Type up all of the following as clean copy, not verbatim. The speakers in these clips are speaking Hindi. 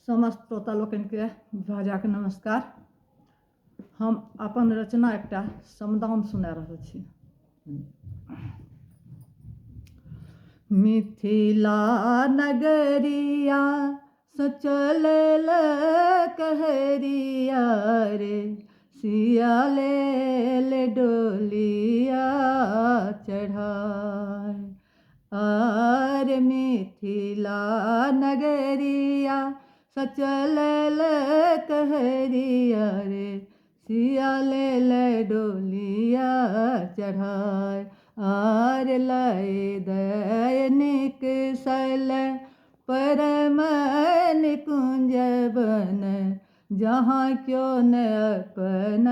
समस्त श्रोता लोकन के भाजा के नमस्कार। हम अपन रचना एकटा समदाउन सुना रहल छी। मिथिला नगरिया सोचल कहरिया रे, सिया ले डोलिया चढ़ाए। आर मिथिला नगरिया सचल कहरिया रे, सिया ले डोलिया चढ़ाए। आर लय दैनिक सल परम निकुंज बन, जहाँ क्यों न अपन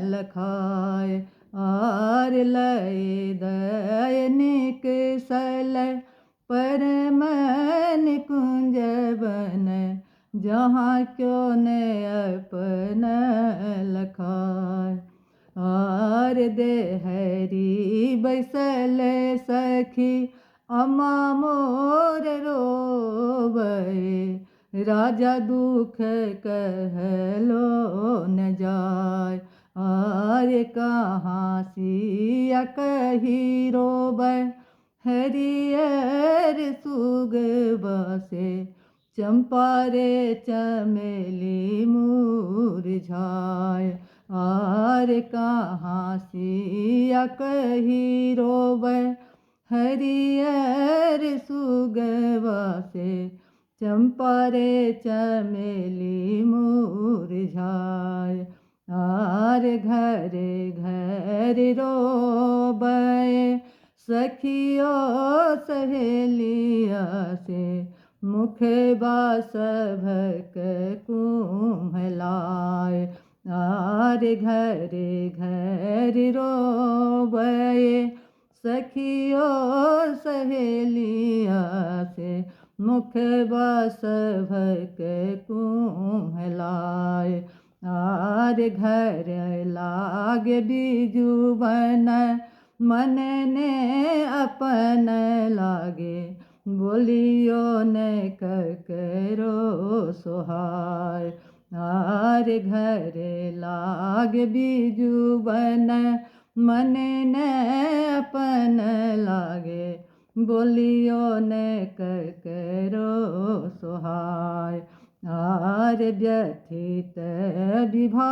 लखाए। आर लय दैनिक सल परम निकुंज बन, जहाँ क्यों न अपन लखाए। आर देहरी बैसल सखी अम्मा मोर रोबे, राजा दुख कहलो न जाय। आर कहाँ सिया कही रोबे, हरियर सुगबा से चंपा रे चमेली मुरझाए। आर कहाँ सिया कही रोबे, हरियर सुगबा से चंपा रे चमेली मुरझाए। आर घर घर रोबे सखियो सहेलिया से, मुख बासभक कुम्हलाए। आर घर घर रोबे सखियो सहेलिया से, मुख बासभक कुम्हलाए। आर घर लागे बिजुबन, मन ने अपन लागे, बोलियो न ककरो सोहाय। आर घर लागे बिजुबन, मन ने अपन लागे, बोलियो न ककरो सोहाय। आर व्यथित विभा